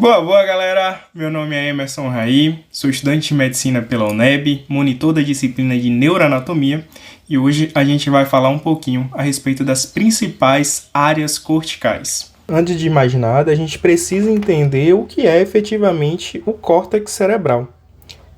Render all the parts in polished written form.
Boa, galera! Meu nome é Emerson Raí, sou estudante de medicina pela UNEB, monitor da disciplina de neuroanatomia e hoje a gente vai falar um pouquinho a respeito das principais áreas corticais. Antes de mais nada, a gente precisa entender o que é efetivamente o córtex cerebral.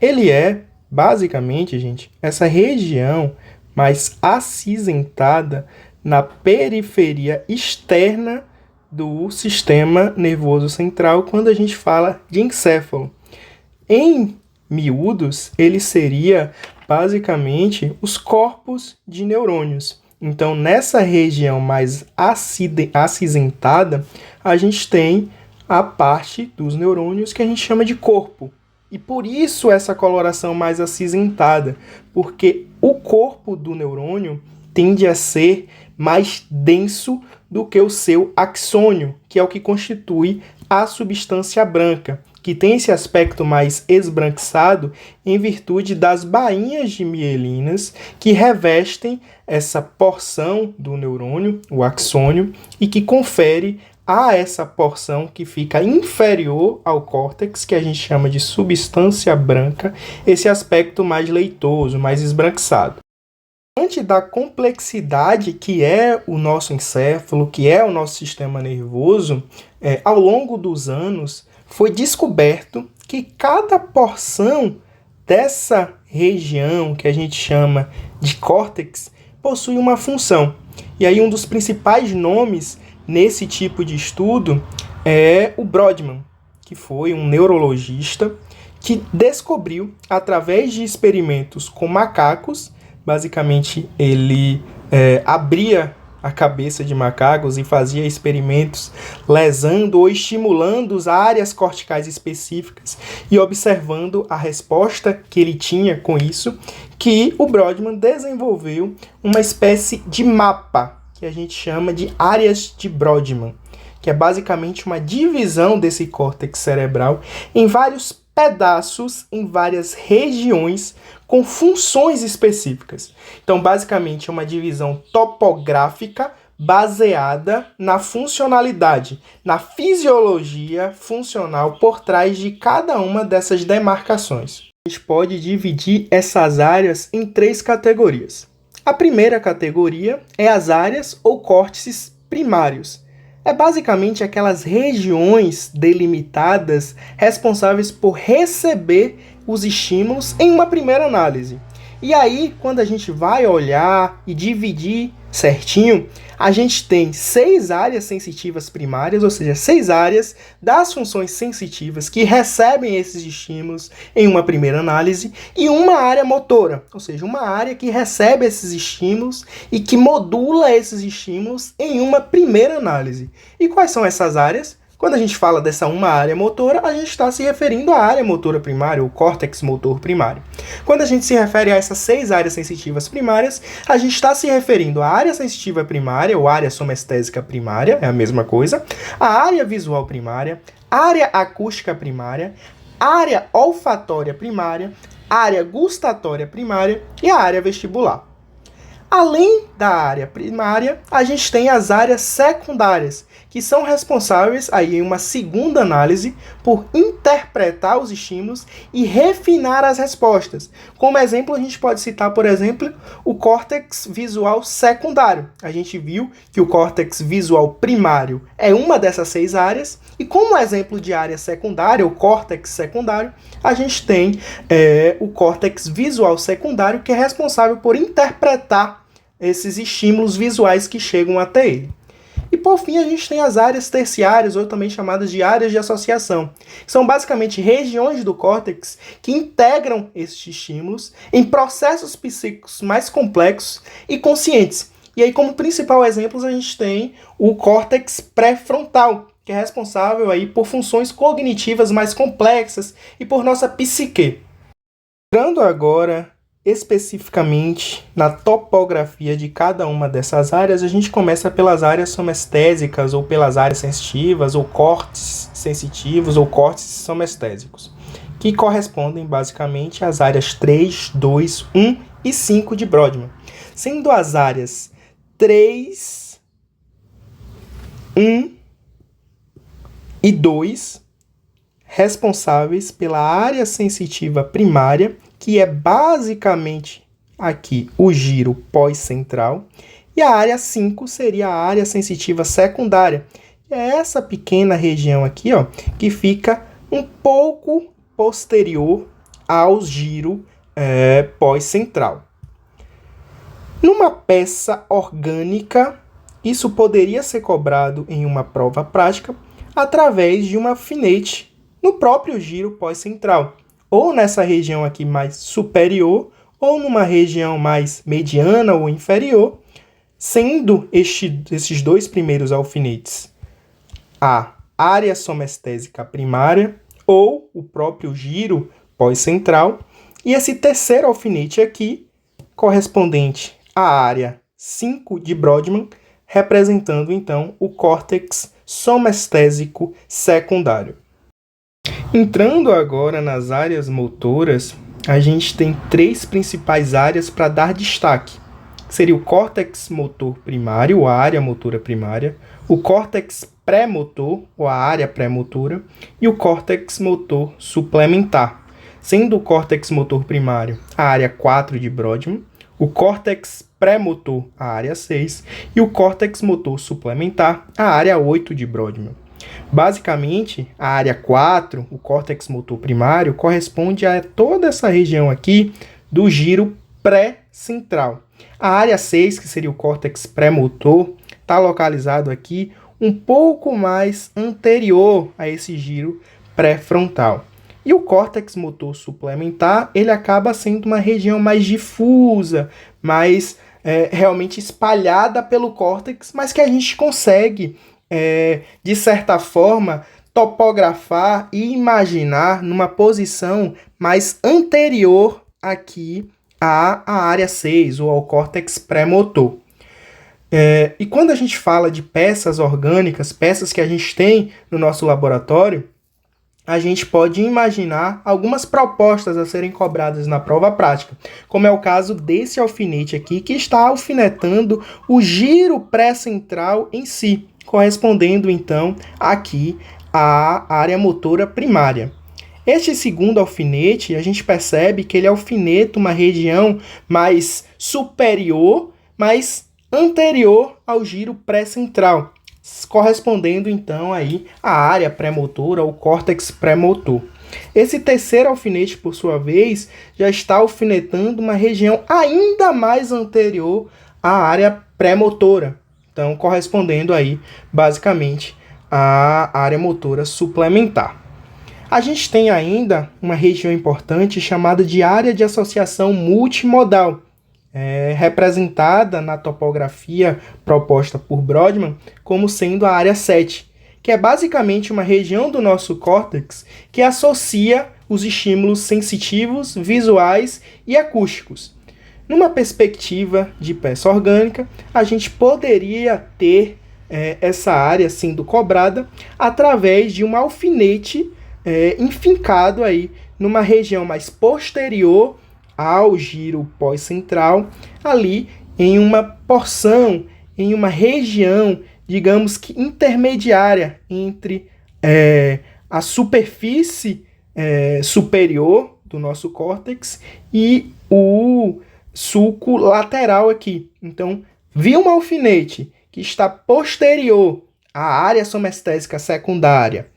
Ele é, basicamente, gente, essa região mais acinzentada na periferia externa do sistema nervoso central quando a gente fala de encéfalo. Em miúdos, ele seria basicamente os corpos de neurônios. Então, nessa região mais acinzentada, a gente tem a parte dos neurônios que a gente chama de corpo. E por isso essa coloração mais acinzentada, porque o corpo do neurônio tende a ser mais denso do que o seu axônio, que é o que constitui a substância branca, que tem esse aspecto mais esbranquiçado em virtude das bainhas de mielinas que revestem essa porção do neurônio, o axônio, e que confere a essa porção que fica inferior ao córtex, que a gente chama de substância branca, esse aspecto mais leitoso, mais esbranquiçado. Diante da complexidade que é o nosso encéfalo, que é o nosso sistema nervoso, ao longo dos anos foi descoberto que cada porção dessa região que a gente chama de córtex possui uma função. E aí um dos principais nomes nesse tipo de estudo é o Brodmann, que foi um neurologista que descobriu, através de experimentos com macacos, basicamente ele abria a cabeça de macacos e fazia experimentos lesando ou estimulando as áreas corticais específicas e observando a resposta que ele tinha com isso, que o Brodmann desenvolveu uma espécie de mapa que a gente chama de áreas de Brodmann, que é basicamente uma divisão desse córtex cerebral em vários pedaços, em várias regiões com funções específicas. Então, basicamente, é uma divisão topográfica baseada na funcionalidade, na fisiologia funcional por trás de cada uma dessas demarcações. A gente pode dividir essas áreas em 3 categorias. A primeira categoria é as áreas ou córtices primários. É basicamente aquelas regiões delimitadas responsáveis por receber os estímulos em uma primeira análise. E aí, quando a gente vai olhar e dividir certinho, a gente tem 6 áreas sensitivas primárias, ou seja, 6 áreas das funções sensitivas que recebem esses estímulos em uma primeira análise, e uma área motora, ou seja, uma área que recebe esses estímulos e que modula esses estímulos em uma primeira análise. E quais são essas áreas? Quando a gente fala dessa uma área motora, a gente está se referindo à área motora primária, o córtex motor primário. Quando a gente se refere a essas 6 áreas sensitivas primárias, a gente está se referindo à área sensitiva primária, ou área somestésica primária, é a mesma coisa, a área visual primária, área acústica primária, área olfatória primária, área gustatória primária e a área vestibular. Além da área primária, a gente tem as áreas secundárias, que são responsáveis, aí em uma segunda análise, por interpretar os estímulos e refinar as respostas. Como exemplo, a gente pode citar, por exemplo, o córtex visual secundário. A gente viu que o córtex visual primário é uma dessas 6 áreas, e como exemplo de área secundária, o córtex secundário, a gente tem o córtex visual secundário, que é responsável por interpretar esses estímulos visuais que chegam até ele. E por fim, a gente tem as áreas terciárias, ou também chamadas de áreas de associação. São basicamente regiões do córtex que integram esses estímulos em processos psíquicos mais complexos e conscientes. E aí, como principal exemplos, a gente tem o córtex pré-frontal, que é responsável aí por funções cognitivas mais complexas e por nossa psique. Entrando agora especificamente na topografia de cada uma dessas áreas, a gente começa pelas áreas somestésicas, ou pelas áreas sensitivas, ou córtices sensitivos, ou córtices somestésicos, que correspondem basicamente às áreas 3, 2, 1 e 5 de Brodmann, sendo as áreas 3, 1 e 2 responsáveis pela área sensitiva primária, que é basicamente aqui o giro pós-central, e a área 5 seria a área sensitiva secundária. É essa pequena região aqui, ó, que fica um pouco posterior ao giro pós-central. Numa peça orgânica, isso poderia ser cobrado em uma prova prática através de um alfinete no próprio giro pós-central, ou nessa região aqui mais superior, ou numa região mais mediana ou inferior, sendo esses dois primeiros alfinetes a área somestésica primária ou o próprio giro pós-central, e esse terceiro alfinete aqui, correspondente à área 5 de Brodmann, representando então o córtex somestésico secundário. Entrando agora nas áreas motoras, a gente tem três principais áreas para dar destaque. Seria o córtex motor primário, ou a área motora primária, o córtex pré-motor, ou a área pré-motora, e o córtex motor suplementar, sendo o córtex motor primário a área 4 de Brodmann, o córtex pré-motor a área 6 e o córtex motor suplementar a área 8 de Brodmann. Basicamente, a área 4, o córtex motor primário, corresponde a toda essa região aqui do giro pré-central. A área 6, que seria o córtex pré-motor, está localizado aqui um pouco mais anterior a esse giro pré-frontal. E o córtex motor suplementar, ele acaba sendo uma região mais difusa, mais realmente espalhada pelo córtex, mas que a gente consegue, de certa forma, topografar e imaginar numa posição mais anterior aqui à área 6, ou ao córtex pré-motor. E quando a gente fala de peças orgânicas, peças que a gente tem no nosso laboratório, a gente pode imaginar algumas propostas a serem cobradas na prova prática, como é o caso desse alfinete aqui, que está alfinetando o giro pré-central em si, correspondendo então aqui à área motora primária. Este segundo alfinete, a gente percebe que ele alfineta uma região mais superior, mais anterior ao giro pré-central, correspondendo então aí à área pré-motora, ou córtex pré-motor. Esse terceiro alfinete, por sua vez, já está alfinetando uma região ainda mais anterior à área pré-motora, então correspondendo aí basicamente à área motora suplementar. A gente tem ainda uma região importante chamada de área de associação multimodal, representada na topografia proposta por Brodmann como sendo a área 7, que é basicamente uma região do nosso córtex que associa os estímulos sensitivos, visuais e acústicos. Numa perspectiva de peça orgânica, a gente poderia ter essa área sendo cobrada através de um alfinete enfincado aí numa região mais posterior ao giro pós-central, ali em uma porção, em uma região, digamos que intermediária entre a superfície superior do nosso córtex e o sulco lateral aqui. Então, vi um alfinete que está posterior à área somestésica secundária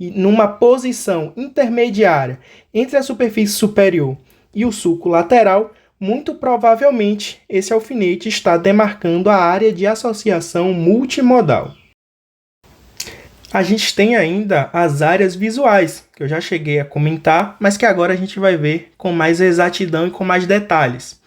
e numa posição intermediária entre a superfície superior e o sulco lateral, muito provavelmente esse alfinete está demarcando a área de associação multimodal. A gente tem ainda as áreas visuais, que eu já cheguei a comentar, mas que agora a gente vai ver com mais exatidão e com mais detalhes.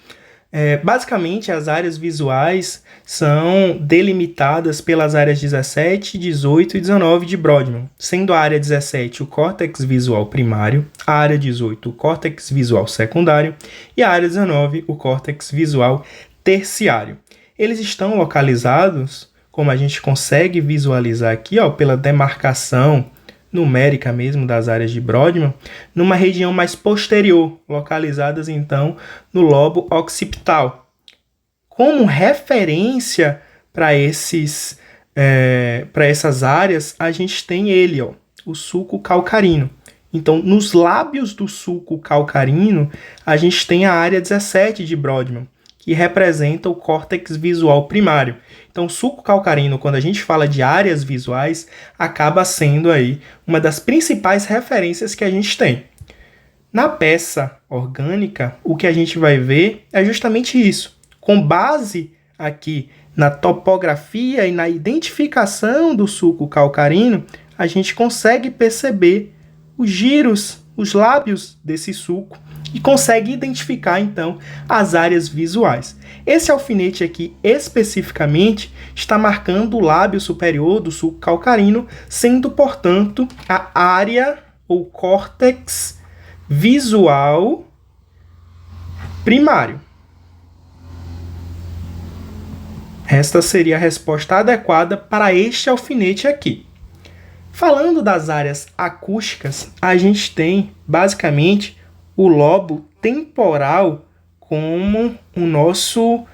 Basicamente, as áreas visuais são delimitadas pelas áreas 17, 18 e 19 de Brodmann, sendo a área 17 o córtex visual primário, a área 18 o córtex visual secundário e a área 19 o córtex visual terciário. Eles estão localizados, como a gente consegue visualizar aqui, pela demarcação numérica mesmo das áreas de Brodmann, numa região mais posterior, localizadas então no lobo occipital. Como referência para essas áreas, a gente tem ele, o sulco calcarino, Então, nos lábios do sulco calcarino, a gente tem a área 17 de Brodmann, que representa o córtex visual primário. Então, o sulco calcarino, quando a gente fala de áreas visuais, acaba sendo aí uma das principais referências que a gente tem. Na peça orgânica, o que a gente vai ver é justamente isso. Com base aqui na topografia e na identificação do sulco calcarino, a gente consegue perceber os giros, os lábios desse sulco e consegue identificar, então, as áreas visuais. Esse alfinete aqui, especificamente, está marcando o lábio superior do sulco calcarino, sendo, portanto, a área ou córtex visual primário. Esta seria a resposta adequada para este alfinete aqui. Falando das áreas acústicas, a gente tem, basicamente, o lobo temporal como o nosso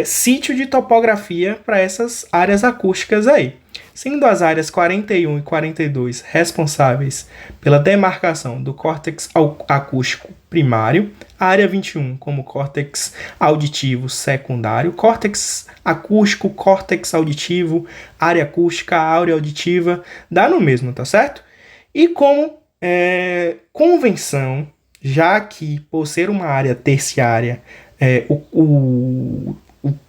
sítio de topografia para essas áreas acústicas aí. Sendo as áreas 41 e 42 responsáveis pela demarcação do córtex acústico primário, a área 21 como córtex auditivo secundário, córtex acústico, córtex auditivo, área acústica, área auditiva, dá no mesmo, tá certo? E como convenção, já que por ser uma área terciária, o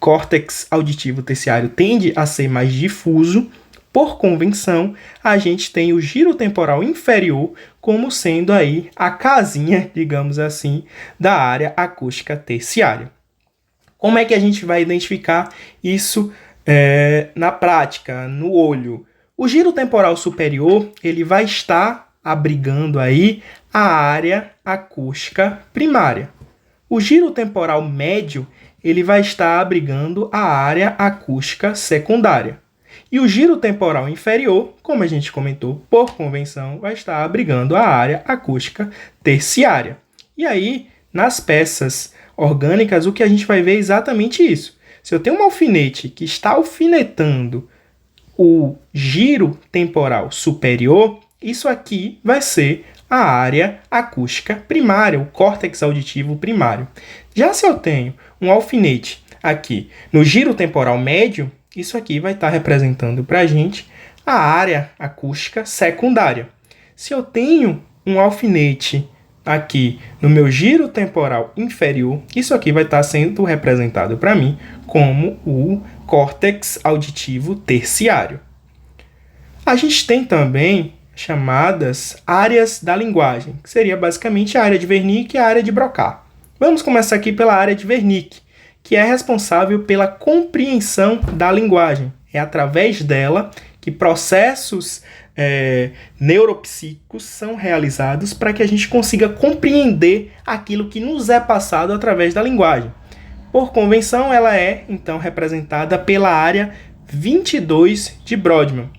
córtex auditivo terciário tende a ser mais difuso, por convenção, a gente tem o giro temporal inferior como sendo aí a casinha, digamos assim, da área acústica terciária. Como é que a gente vai identificar isso na prática, no olho? O giro temporal superior, ele vai estar abrigando aí a área acústica primária. O giro temporal médio, ele vai estar abrigando a área acústica secundária. E o giro temporal inferior, como a gente comentou, por convenção, vai estar abrigando a área acústica terciária. E aí, nas peças orgânicas, o que a gente vai ver é exatamente isso. Se eu tenho um alfinete que está alfinetando o giro temporal superior, isso aqui vai ser a área acústica primária, o córtex auditivo primário. Já se eu tenho um alfinete aqui no giro temporal médio, isso aqui vai estar representando para a gente a área acústica secundária. Se eu tenho um alfinete aqui no meu giro temporal inferior, isso aqui vai estar sendo representado para mim como o córtex auditivo terciário. A gente tem também chamadas áreas da linguagem, que seria basicamente a área de Wernicke e a área de Broca. Vamos começar aqui pela área de Wernicke, que é responsável pela compreensão da linguagem. É através dela que processos neuropsíquicos são realizados para que a gente consiga compreender aquilo que nos é passado através da linguagem. Por convenção, ela é, então, representada pela área 22 de Brodmann,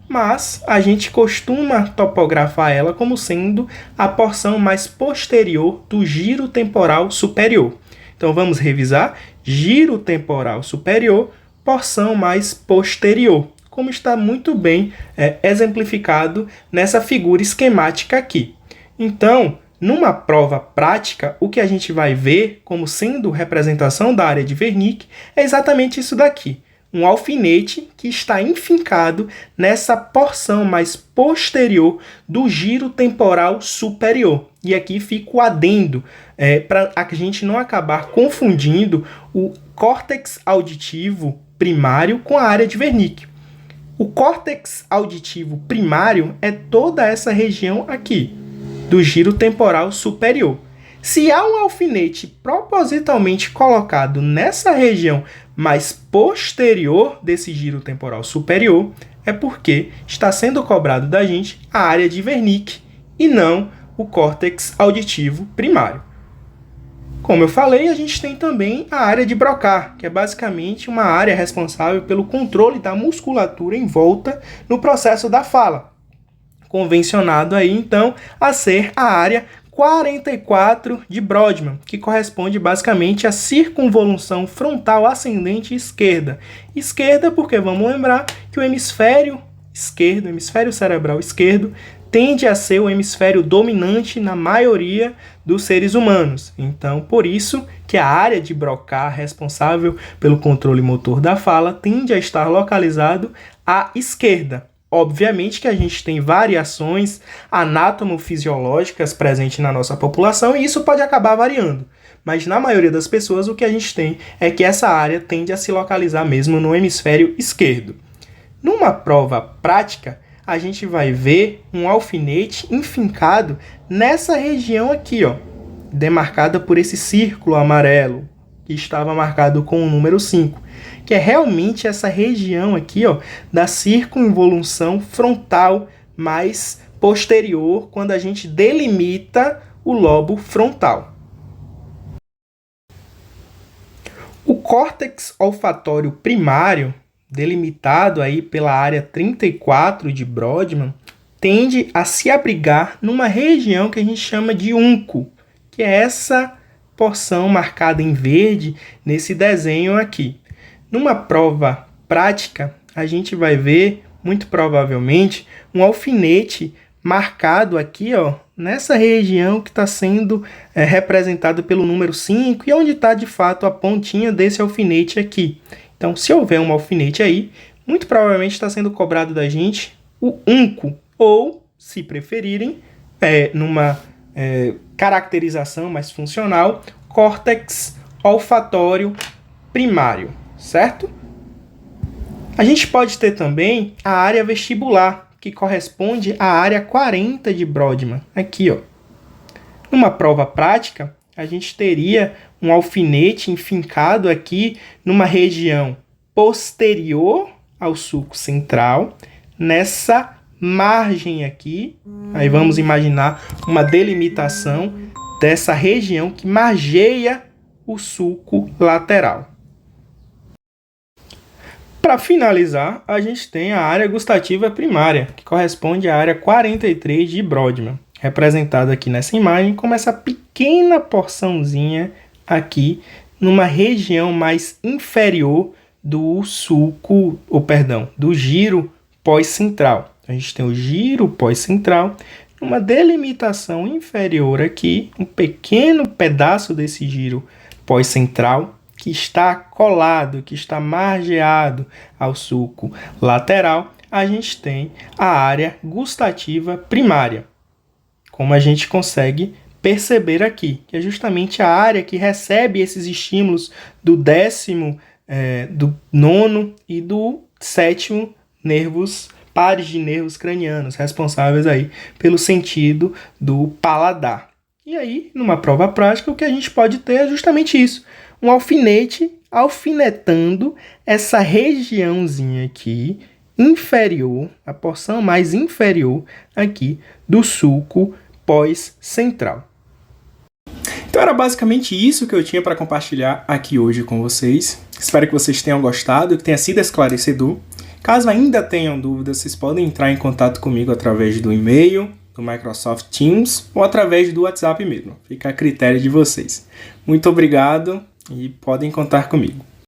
mas a gente costuma topografar ela como sendo a porção mais posterior do giro temporal superior. Então, vamos revisar. Giro temporal superior, porção mais posterior, como está muito bem exemplificado nessa figura esquemática aqui. Então, numa prova prática, o que a gente vai ver como sendo representação da área de Wernicke é exatamente isso daqui. Um alfinete que está enfincado nessa porção mais posterior do giro temporal superior. E aqui fica o adendo, para a gente não acabar confundindo o córtex auditivo primário com a área de Wernicke. O córtex auditivo primário é toda essa região aqui, do giro temporal superior. Se há um alfinete propositalmente colocado nessa região mais posterior desse giro temporal superior, é porque está sendo cobrado da gente a área de Wernicke e não o córtex auditivo primário. Como eu falei, a gente tem também a área de Broca, que é basicamente uma área responsável pelo controle da musculatura em volta no processo da fala, convencionado aí então a ser a área 44 de Brodmann, que corresponde basicamente à circunvolução frontal ascendente esquerda. Esquerda porque vamos lembrar que o hemisfério esquerdo, o hemisfério cerebral esquerdo, tende a ser o hemisfério dominante na maioria dos seres humanos. Então, por isso que a área de Broca, responsável pelo controle motor da fala, tende a estar localizado à esquerda. Obviamente que a gente tem variações anatomofisiológicas presentes na nossa população e isso pode acabar variando. Mas na maioria das pessoas o que a gente tem é que essa área tende a se localizar mesmo no hemisfério esquerdo. Numa prova prática, a gente vai ver um alfinete enfincado nessa região aqui, ó, demarcada por esse círculo amarelo, que estava marcado com o número 5, que é realmente essa região aqui, ó, da circunvolução frontal mais posterior, quando a gente delimita o lobo frontal. O córtex olfatório primário, delimitado aí pela área 34 de Brodmann, tende a se abrigar numa região que a gente chama de unco, que é essa porção marcada em verde nesse desenho aqui. Numa prova prática, a gente vai ver, muito provavelmente, um alfinete marcado aqui, ó, nessa região que está sendo representado pelo número 5 e onde está, de fato, a pontinha desse alfinete aqui. Então, se houver um alfinete aí, muito provavelmente está sendo cobrado da gente o unco, ou, se preferirem, numa caracterização mais funcional, córtex olfatório primário, certo? A gente pode ter também a área vestibular, que corresponde à área 40 de Brodmann, aqui, ó. Numa prova prática, a gente teria um alfinete enfincado aqui numa região posterior ao sulco central, nessa margem aqui. Aí vamos imaginar uma delimitação dessa região que margeia o sulco lateral. Para finalizar, a gente tem a área gustativa primária, que corresponde à área 43 de Brodmann, representada aqui nessa imagem como essa pequena porçãozinha aqui, numa região mais inferior do sulco, do giro pós-central. A gente tem o giro pós-central, uma delimitação inferior aqui, um pequeno pedaço desse giro pós-central, que está colado, que está margeado ao sulco lateral, a gente tem a área gustativa primária, como a gente consegue perceber aqui, que é justamente a área que recebe esses estímulos do 10º, do 9º e do 7º pares de nervos cranianos, responsáveis aí pelo sentido do paladar. E aí, numa prova prática, o que a gente pode ter é justamente isso, um alfinete alfinetando essa regiãozinha aqui inferior, a porção mais inferior aqui do sulco pós-central. Então era basicamente isso que eu tinha para compartilhar aqui hoje com vocês. Espero que vocês tenham gostado, que tenha sido esclarecedor. Caso ainda tenham dúvidas, vocês podem entrar em contato comigo através do e-mail, do Microsoft Teams ou através do WhatsApp mesmo. Fica a critério de vocês. Muito obrigado e podem contar comigo.